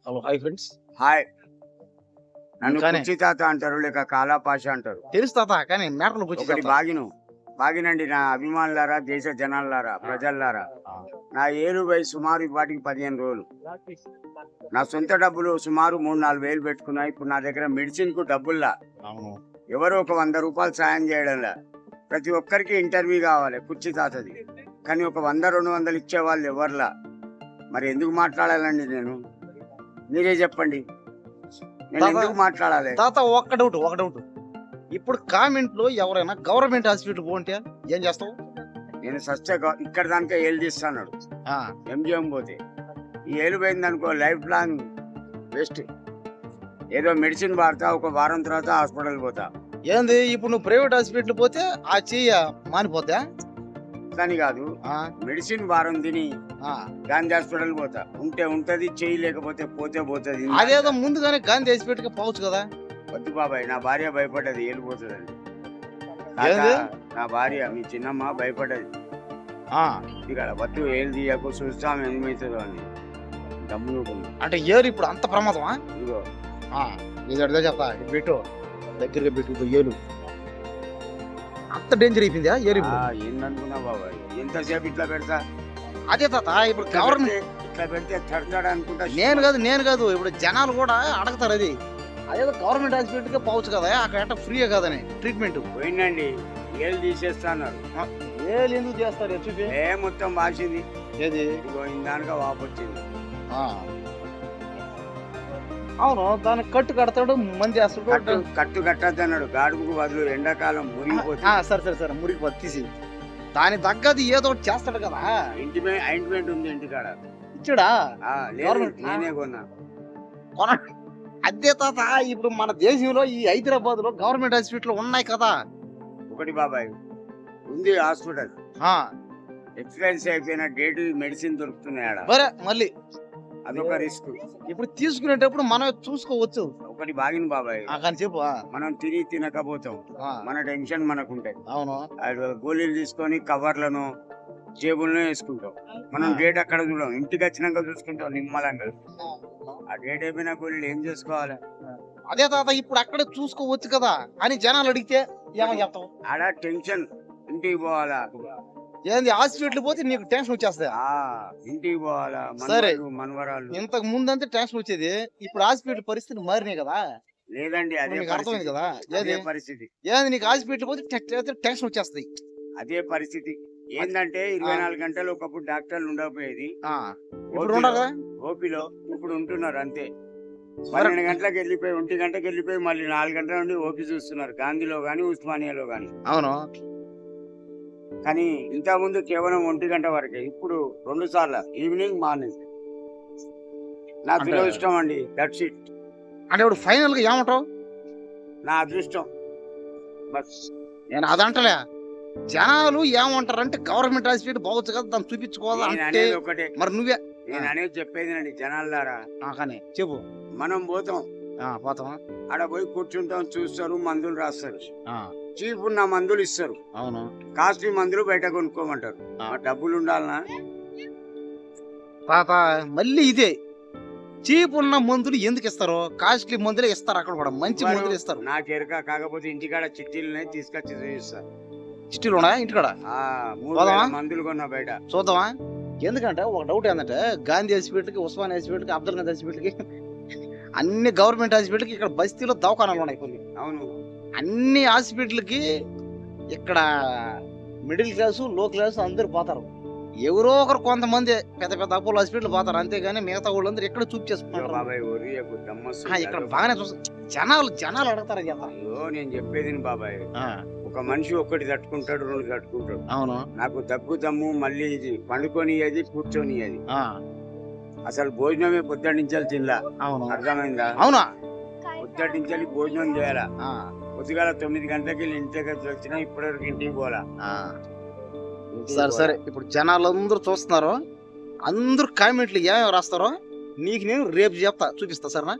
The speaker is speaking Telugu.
Hello hi friends. హాయ్. నన్ను కానీ కుర్చీ తాత అంటారు, లేక కాలాపాష అంటారు. తెలుసు తాత, కానీ మ్యాటర్లోకి వచ్చి ఒకటి చెప్తా. బాగినండి నా అభిమానులారా, దేశ జనాలారా, ప్రజల్లారా. నా ఏలు వయసు సుమారు ఇప్పటికి 15 రోజులు. నా సొంత డబ్బులు సుమారు 3-4 వేలు పెట్టుకున్నా. ఇప్పుడు నా దగ్గర మెడిసిన్ కు డబ్బుల్లా. అవును. ఎవరో ఒక 100 రూపాయలు సాయం చేయడంలా. ప్రతి ఒక్కరికి ఇంటర్వ్యూ కావాలి కుర్చీ తాతది. కానీ ఒక 100-200 ఇచ్చేవాళ్ళు ఎవరిలా. మరి ఎందుకు మాట్లాడాలండి నేను? మీరే చెప్పండి, నేను తాత- ఎందుకు మాట్లాడాలి? తాత ఒక్క డౌట్. ఇప్పుడు కామెంట్ లో ఎవరైనా గవర్నమెంట్ హాస్పిటల్ పోంటే ఏం చేస్తావు? నేను ఇక్కడ దానికే ఏళ్ళు తీస్తాడు ఆ, ఎంజిఎం పోతే. ఈ ఏలు పోయింది అనుకో, లైఫ్ లాంగ్ వేస్ట్. ఏదో మెడిసిన్ వాడతా, ఒక వారం తర్వాత హాస్పిటల్ పోతా. ఏంది ఇప్పుడు నువ్వు ప్రైవేట్ హాస్పిటల్ పోతే ఆ చెయ్య మానిపోతా? కానీ కాదు, ఆ, మెడిసిన్ వారం తిని ఆ. గాంధీ హాస్పిటల్ పోతా. ఉంటే ఉంటది, చెయ్యి లేకపోతే పోతుంది. అదేదో ముందుగానే గాంధీ హాస్పిటల్కి పోవచ్చు కదా. వద్దు బాబాయ్, నా భార్య భయపడ్డది వెళ్ళిపోతుందని. ఏంది? నా భార్య, మీ చిన్నమ్మ భయపడ్డది. ఆ, ఇక్కడ వద్దు, ఏళ్ళు తీయకు, చూస్తాం ఏమవుతుందో అని. డబ్బులు అంటే ఏరు ఇప్పుడు అంత ప్రమాదమా? ఇదిగో ఇది అడితే చెప్తా, ఇది పెట్టు, దగ్గరగా పెట్టు. ఏలు అంత డేంజర్ అయిపోయిందా ఏరు ఇప్పుడు? ఏందనుకున్నా బాబాయ్, ఎంతసేపు ఇట్లా పెడతా? అదే తాత, ఇప్పుడు గవర్నమెంట్ ఇట్లా పెడితే తడతాడు అనుకుంటా. నేను కాదు ఇప్పుడు జనాలు కూడా అడగతారు అది. అదేదో గవర్నమెంట్ హాస్పిటల్కే పోవచ్చు కదా, అక్కడ ఫ్రీయే కదని ట్రీట్మెంట్. పోయిందండి, ఏళ్ళు తీసేస్తాన్నారు. ఏళ్ళు ఎందుకు చేస్తారు చూపి? మొత్తం వాసింది. ఏది? ఇదిగో ఇందాక వాపు వచ్చింది. అవును, దానికి కట్టు కడతాడు, మంది వేస్తాడు. కట్టు కట్టద్దు అన్నాడు. గాడుపుకు బదులు ఎండాకాలం మురిగిపోతుంది. సరే మురిగిపోతుంది, తీసి దాని తగ్గది ఏదో ఒకటి చేస్తాడు కదా. ఆయింట్మెంట్ ఉంది ఇంటికాడ. ఇచ్చాడా? లేదు, నేనే కొన్నా. అదే తాత, ఇప్పుడు మన దేశంలో ఈ హైదరాబాద్ లో గవర్నమెంట్ హాస్పిటల్ ఉన్నాయి కదా. ఒకటి బాబాయ్ ఉంది హాస్పిటల్, ఎక్స్పైన్స్ అయిపోయిన డేట్ మెడిసిన్ దొరుకుతున్నాయి ఆడ. బరే మళ్ళీ అదొక రిస్క్. ఇప్పుడు తీసుకునేటప్పుడు మనం చూసుకోవచ్చు. ఒకటి బాగిన బాబాయ్, కానీ చెప్పు. మనం తిని తినకపోతాం, మన టెన్షన్ మనకుంటాయి. అవును, గోళీలు తీసుకొని కవర్లను జేబుల్లో వేసుకుంటాం. మనం డేట్ అక్కడ చూడం, ఇంటికి వచ్చినాక చూసుకుంటాం నిమ్మలంగా. ఆ డేట్ అయిపోయినా గోళీలు ఏం చేసుకోవాలి? అదే తాత, ఇప్పుడు అక్కడే చూసుకోవచ్చు కదా అని జనాలు అడిగితే ఏమని చెప్తాం? ఆడ టెన్షన్. ఇంటికి పోవాలా, ఏంది హాస్పిటల్ పోతే నీకు టెన్షన్ వచ్చేస్తా? ఇంటికి పోవాలా, సరే. మనవరాలు. ఇంతకు ముందంటే టెన్షన్ వచ్చేది, ఇప్పుడు హాస్పిటల్ పరిస్థితి మారినాయి కదా. లేదండి, అదే అర్థమైంది కదా. పరిస్థితి. ఏంది నీకు హాస్పిటల్ పోతే టెన్షన్ వచ్చేస్తాయి. అదే పరిస్థితి. ఏంటంటే 24 గంటలు ఒకప్పుడు డాక్టర్లు ఉండకపోయేది. ఇప్పుడు ఉండరు కదా ఓపీలో. ఇప్పుడు ఉంటున్నారు అంతే. 12 గంటలకు వెళ్ళిపోయి, 1 గంటకు వెళ్ళిపోయి మళ్ళీ 4 గంటల నుండి ఓపీ చూస్తున్నారు, గాంధీలో గానీ ఉస్మానియాలో గానీ. అవును, కానీ ఇంతకుముందు కేవలం 1 గంట వరకే, ఇప్పుడు 2 సార్లు, ఈవినింగ్ మార్నింగ్. నా దురదృష్టం అండి, దట్స్ ఇట్. అంటే ఇప్పుడు ఫైనల్ గా ఏమంటావు? నా అదృష్టం బస్. నేను అదంటలే, జనాలు ఏమంటారంటే గవర్నమెంట్ హాస్పిటల్ పోవచ్చు కదా, దాన్ని చూపించుకోవాలంటే. ఒకటే, మరి నువ్వే నేను అనేది చెప్పేది జనాలారా. కానీ చెప్పు. మనం పోతాం, పోతాం, ఆడ పోయి కూర్చుంటాం, చూస్తారు, మందులు రాస్తారు. చీప్ ఉన్న మందులు ఇస్తారు. అవును, కాస్ట్లీ మందులు బయట కొనుక్కోమంటారు. డబ్బులు ఉండాలనా తాత? మళ్ళీ ఇదే, చీప్ ఉన్న మందులు ఎందుకు ఇస్తారు? కాస్ట్లీ మందులే ఇస్తారు, అక్కడ కూడా మంచి మందులు ఇస్తారు. నాకు ఎరక. కాకపోతే ఇంటికాడ చిట్టీలనే తీసుకొచ్చి చూపిస్తారు. చిట్టీలు ఉన్నాయా ఇంటికాడ? 3,000 మందులు కొన్నా బయట. చూద్దామా? ఎందుకంటే ఒక డౌట్ ఏంటంటే, గాంధీ హాస్పిటల్కి, ఉస్మాన్ హాస్పిటల్కి, అబ్దుల్ గంజ్ హాస్పిటల్కి, అన్ని గవర్నమెంట్ హాస్పిటల్కి ఇక్కడ బస్తీలో దవాఖానాలు ఉన్నాయి కొన్ని. అవును, అన్ని హాస్పిటల్కి ఇక్కడ మిడిల్ క్లాసు, లో క్లాసు అందరు పోతారు. ఎవరో ఒకరు కొంతమంది పెద్ద పెద్ద అపోలో హాస్పిటల్ పోతారు, అంతేగాని మిగతా వాళ్ళందరూ ఎక్కడ చూపు చేసుకుంటారు. ఇక్కడ బాగానే చూస్తారు, జనాలు అడుగుతారు. నేను చెప్పేది బాబాయ్, ఒక మనిషి ఒక్కటి తట్టుకుంటాడు, 2 తట్టుకుంటాడు. అవును, నాకు దగ్గు దమ్ము, మళ్ళీ ఇది పండుకొని అది కూర్చొని అది. అసలు భోజనమే పొద్దుటించాలి తినలా. అవును, అర్థమైందా? అవునా? పొద్దుటించాలి భోజనం చేయాలా. పొద్దుగాల 9 గంటలకి ఇంటికి వచ్చినా ఇప్పటివరకు ఇంటికి పోలా. సరే, ఇప్పుడు జనాలు అందరూ చూస్తున్నారు, అందరూ కామెంట్లు ఏమేమి రాస్తారో నీకు నేను రేపు చెప్తా, చూపిస్తా. సరేనా?